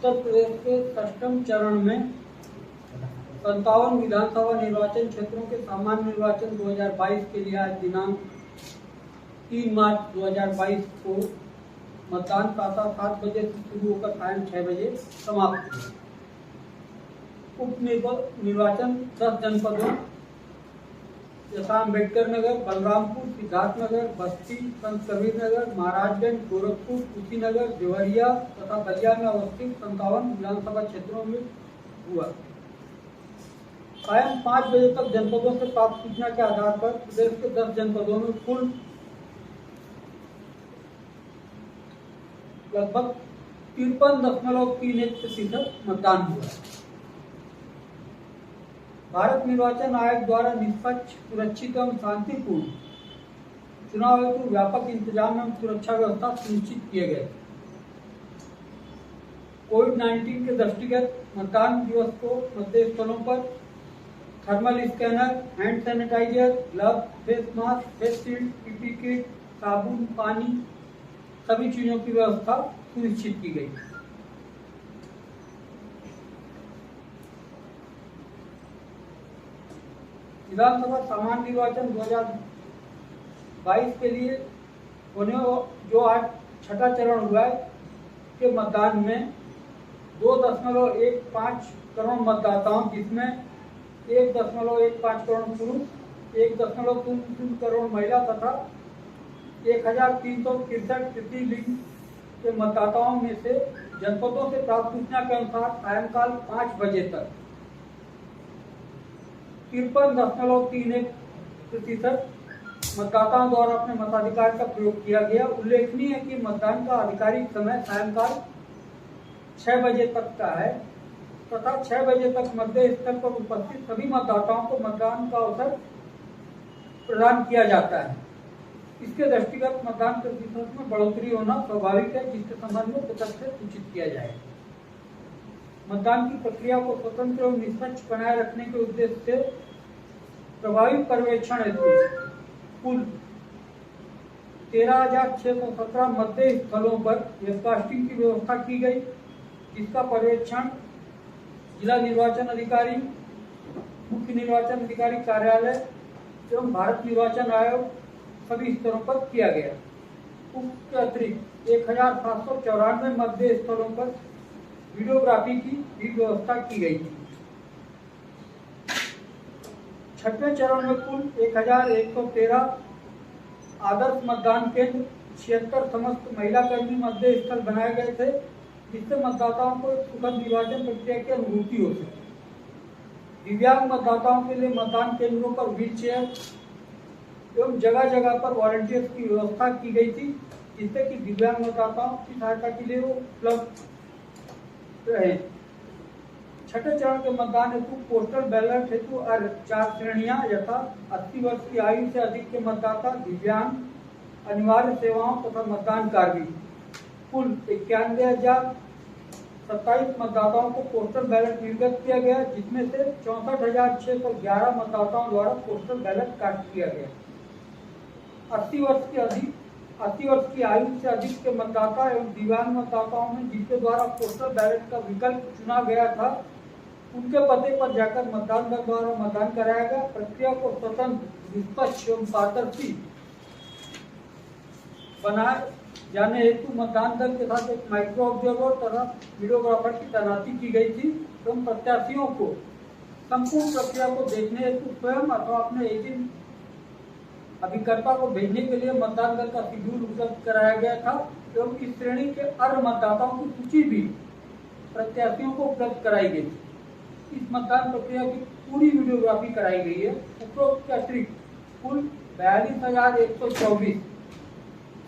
उत्तर प्रदेश के 6ठम चरण में 57 विधानसभा निर्वाचन क्षेत्रों के सामान्य निर्वाचन 2022 के लिए आज दिनांक 3 मार्च 2022 को मतदान प्रातः 7 बजे से शुरू होकर सायं 6 बजे समाप्त हुआ। उप निर्वाचन 10 जनपदों यथा अम्बेडकर नगर, बलरामपुर, सिद्धार्थनगर, बस्ती, संत कबीर नगर, महाराजगंज, गोरखपुर, कुशीनगर, देवरिया तथा बलिया में अवस्थित 57 विधानसभा क्षेत्रों में हुआ। सायं 5 बजे तक जनपदों से प्राप्त सूचना के आधार पर प्रदेश के 10 जनपदों में कुल लगभग 53.31% मतदान हुआ। भारत निर्वाचन आयोग द्वारा निष्पक्ष, सुरक्षित एवं शांतिपूर्ण चुनाव हेतु व्यापक इंतजाम एवं सुरक्षा व्यवस्था सुनिश्चित किए गए। कोविड-19 के दृष्टिगत मतदान दिवस को मतदेय स्थलों पर thermal scanner, hand sanitiser, glove, face mask, face shield, PP kit, साबुन, पानी सभी चीजों की व्यवस्था सुनिश्चित की गई। विधानसभा सामान्य निर्वाचन 2022 के लिए होने जो आज 6ठा चरण हुआ है के मतदान में 2.15 करोड़ मतदाताओं, जिसमें 1.15 करोड़ पुरुष, 1.30 करोड़ महिला तथा 1363 तृतीय लिंग के मतदाताओं में से जनपदों से प्राप्त सूचना के अनुसार सायंकाल 5 बजे तक 53.31% मतदाताओं द्वारा अपने मताधिकार का प्रयोग किया गया। उल्लेखनीय है कि मतदान का आधिकारिक समय सायंकाल 6 बजे तक का है तथा 6 बजे तक मतदेय स्थल पर उपस्थित सभी मतदाताओं को मतदान का अवसर प्रदान किया जाता है। इसके दृष्टिगत मतदान प्रतिशत में बढ़ोतरी होना स्वाभाविक है, जिसके संबंध में तथ्य से सूचित किया जाए। मतदान की प्रक्रिया को स्वतंत्र और निष्पक्ष बनाए रखने के उद्देश्य से प्रभावी पर्यवेक्षण हेतु कुल 13,617 मतदेय स्थलों पर वेबकास्टिंग की व्यवस्था की गई, जिसका पर्यवेक्षण जिला निर्वाचन अधिकारी, मुख्य निर्वाचन अधिकारी कार्यालय एवं भारत निर्वाचन आयोग सभी स्तरों पर किया गया। उसके अतिरिक्त 1,794 मतदेय स्थलों पर वीडियोग्राफी की भी व्यवस्था की गई थी। 6ठवें चरण में कुल 1,113 आदर्श मतदान केंद्र, 76 समस्त महिला कर्मी मतदेय स्थल बनाए गए थे, जिससे मतदाताओं को एक सुखद निर्वाचन प्रक्रिया की अनुभूति हो सके। दिव्यांग मतदाताओं के लिए मतदान केंद्रों पर व्हील चेयर एवं जगह जगह पर वॉलंटियर्स की व्यवस्था की गई थी, जिससे कि दिव्यांग मतदाताओं की सहायता के लिए वो उपलब्ध रहे। 6ठे चरण के मतदान हेतु पोस्टल बैलेट हेतु 4 श्रेणियां यथा 80 वर्ष की आयु से अधिक के मतदाता, दिव्यांग, अनिवार्य सेवाओं तथा मतदान कार्मिक कुल 91,027 मतदाताओं को पोस्टल बैलेट निर्गत किया गया, जिसमें से 64,611 मतदाताओं द्वारा पोस्टल बैलेट कास्ट किया गया। 80 वर्ष की आयु से अधिक के मतदाता एवं दिव्यांग मतदाताओं में जिनके द्वारा पोस्टल बैलेट का विकल्प चुना गया था, उनके पते पर जाकर मतदान दल द्वारा मतदान कराया गया। प्रक्रिया को स्वतंत्र, निष्पक्ष एवं पारदर्शी बनाए जाने हेतु मतदान दल के साथ एक माइक्रो ऑब्जर्वर तथा वीडियोग्राफर की तैनाती की गई थी एवं प्रत्याशियों को संपूर्ण प्रक्रिया को देखने हेतु स्वयं अथवा अपने एजेंट अभिकर्ता को भेजने के लिए मतदान दल का शेड्यूल उपलब्ध कराया गया था एवं इस श्रेणी के अर्ह मतदाताओं की सूची भी प्रत्याशियों को उपलब्ध कराई गई थी। इस मतदान प्रक्रिया की पूरी वीडियोग्राफी कराई गई है। उपरोक्त के अतिरिक्त कुल 42,124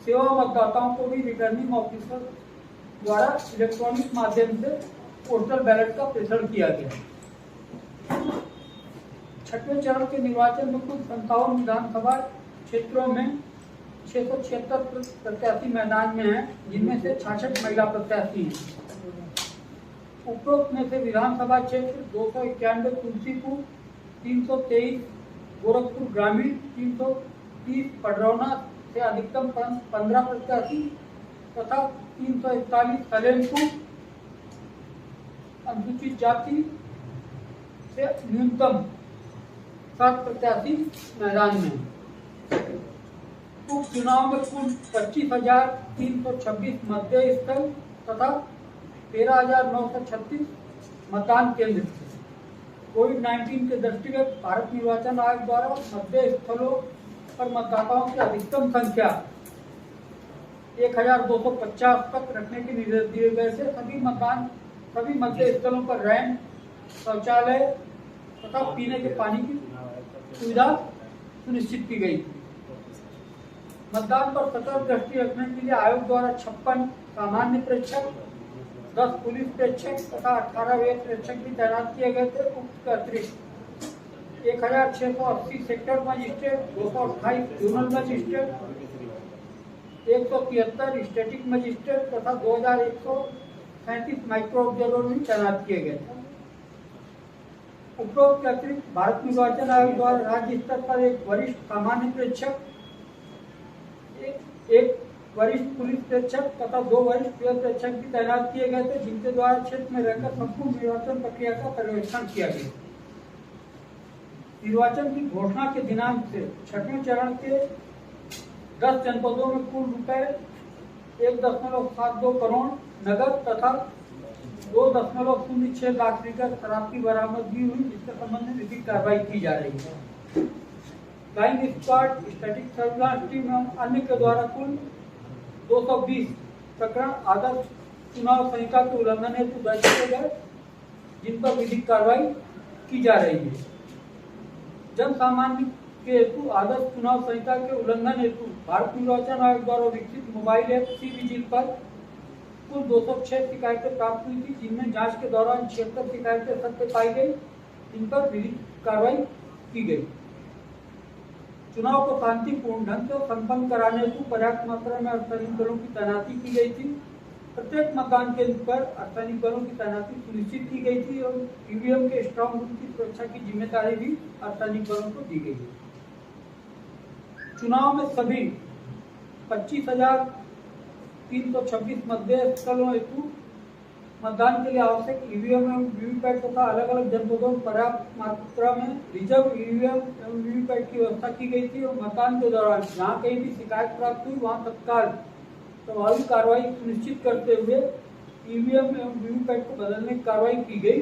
सेवा मतदाताओं को भी रिटर्निंग ऑफिसर द्वारा इलेक्ट्रॉनिक माध्यम से पोस्टल बैलेट का प्रेषण किया गया। 6ठवें चरण के निर्वाचन में कुल 57 विधानसभा क्षेत्रों में 676 प्रत्याशी मैदान में हैं, जिनमें से 66 महिला प्रत्याशी हैं। उपरोक्त में से विधानसभा क्षेत्र 291 तुलसीपुर, 323 गोरखपुर ग्रामीण, 330 पडरौना से अधिकतम 15 प्रत्याशी तथा 341 सलेमपुर, अनुसूचित जाति से न्यूनतम 7 प्रत्याशी मैदान में। उपचुनाव में कुल 25,326 मतदेय स्थल तथा 13,936 मतदान केंद्र थे। कोविड-19 के दृष्टिगत भारत निर्वाचन आयोग द्वारा मतदेय स्थलों पर मतदाताओं की अधिकतम संख्या 1,250 तक रखने के निर्देश दिए गए थे। सभी मतदेय स्थलों पर रैंप, शौचालय तथा पीने के पानी की सुविधा सुनिश्चित की गई थी। मतदान पर सतर्क दृष्टि रखने के लिए आयोग द्वारा 56 सामान्य प्रेक्षक, 10 पुलिस प्रेक्षक तथा 18 व्यय प्रेक्षक भी तैनात किए गए थे। उक्त अतिरिक्त 1,680 sector magistrate, 228 zonal magistrate, 173 static magistrate तथा 2,137 माइक्रो ऑब्जर्वर भी तैनात किए गए थे। उपरोक्त के अतिरिक्त भारत निर्वाचन आयोग द्वारा राज्य स्तर पर एक वरिष्ठ सामान्य प्रेक्षक, एक वरिष्ठ पुलिस प्रेक्षक तथा 2 वरिष्ठ व्यय प्रेक्षक भी तैनात किए गए थे, जिनके द्वारा क्षेत्र में रहकर संपूर्ण निर्वाचन प्रक्रिया का पर्यवेक्षण किया गया। निर्वाचन की घोषणा के दिनांक से 6वें चरण के 10 जनपदों में कुल रुपए 1.72 करोड़ नगद तथा 2.06 लाख लीटर शराब की बरामदगी हुई, जिसके संबंध में विधिक कार्रवाई की जा रही है। Flying squad, static surveillance team एवं अन्य के द्वारा कुल 220 प्रकरण आदर्श चुनाव संहिता के उल्लंघन हेतु दर्ज किए गए, जिन पर विधिक कार्रवाई की जा रही है। जन सामान्य के हेतु आदर्श चुनाव संहिता के उल्लंघन हेतु भारत निर्वाचन आयोग द्वारा विकसित मोबाइल ऐप सी विजिल पर कुल 206 शिकायतें प्राप्त हुई थी, जिनमें जांच के दौरान 76 शिकायतें सत्य पाई गई, जिन पर विधिक कार्रवाई की गई। चुनाव को शांतिपूर्ण ढंग से संपन्न कराने हेतु पर्याप्त मात्रा में अर्धसैनिक बलों की तैनाती की गई थी। प्रत्येक मतदान केंद्र पर अर्धसैनिक बलों की तैनाती सुनिश्चित की गई थी और ईवीएम के स्ट्रांग रूम की सुरक्षा की जिम्मेदारी भी अर्धसैनिक बलों को दी गई है। चुनाव में सभी 25,326 मतदेय स्थलों हेतु मतदान के लिए आवश्यक ईवीएम एवं वीवीपैट तथा अलग अलग जनपदों में पर्याप्त मात्रा में रिजर्व ईवीएम एवं वीवीपैट की व्यवस्था की गई थी और मतदान के दौरान जहां कहीं भी शिकायत प्राप्त हुई वहां तत्काल प्रभावी कार्रवाई सुनिश्चित करते हुए ईवीएम एवं वीवीपैट को बदलने की कार्रवाई की गई।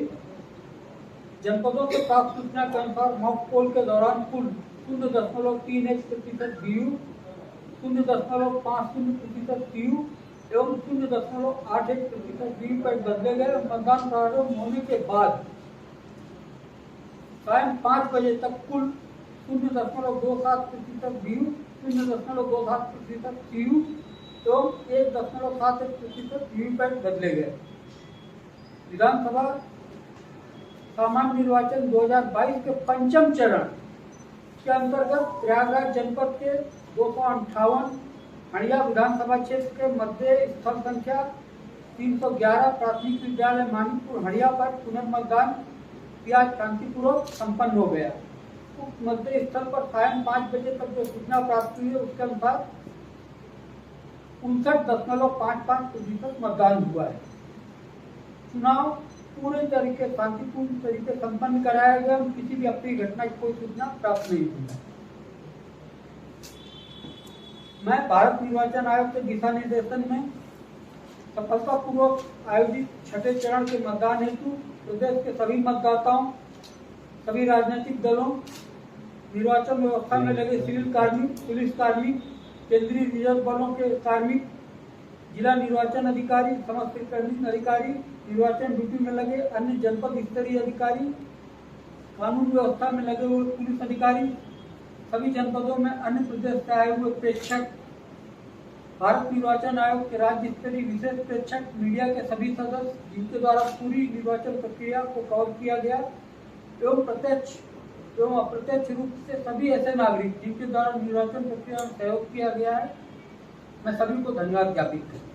जनपदों से प्राप्त सूचना के अनुसार मॉक पोल के दौरान कुल 0.31% बीयू, 0.50% सीयू एवं 0.81% वीवीपैट बदले गए। मतदान प्रारंभ होने के बाद सायं 5 बजे तक कुल 0.27% बीयू, 0.27% सीयू एवं 1.71% वीवीपैट बदले गए। विधानसभा सामान्य निर्वाचन 2022 के पंचम चरण के अंतर्गत प्रयागराज जनपद के 258 हड़िया विधानसभा क्षेत्र के मध्य स्थल संख्या 311 प्राथमिक विद्यालय मानिकपुर हड़िया पर पुनर्मतदान आज शांतिपूर्वक संपन्न हो गया। उक्त मध्य स्थल पर सायं 5 बजे तक जो सूचना प्राप्त हुई है उसके अनुसार 59.55% मतदान हुआ है। चुनाव पूरे तरीके शांतिपूर्ण तरीके संपन्न कराया गया, किसी भी अप्रिय घटना की कोई सूचना प्राप्त नहीं हुई। मैं भारत निर्वाचन आयोग के दिशा निर्देशन में सफलतापूर्वक आयोजित 6ठे चरण के मतदान हेतु प्रदेश के सभी मतदाताओं, सभी राजनीतिक दलों, निर्वाचन व्यवस्था में लगे सिविल कार्मिक, पुलिस कार्मिक, केंद्रीय रिजर्व बलों के कार्मिक, जिला निर्वाचन अधिकारी, समस्त रिटर्निंग अधिकारी, निर्वाचन ड्यूटी में लगे अन्य जनपद स्तरीय अधिकारी, कानून व्यवस्था में लगे हुए पुलिस अधिकारी, सभी जनपदों में अन्य प्रदेश से आए हुए प्रेक्षक, भारत निर्वाचन आयोग के राज्य स्तरीय विशेष प्रेक्षक, मीडिया के सभी सदस्य जिनके द्वारा पूरी निर्वाचन प्रक्रिया को कवर किया गया एवं प्रत्यक्ष एवं अप्रत्यक्ष रूप से सभी ऐसे नागरिक जिनके द्वारा निर्वाचन प्रक्रिया में सहयोग किया गया है, मैं सभी को धन्यवाद ज्ञापित करता हूँ।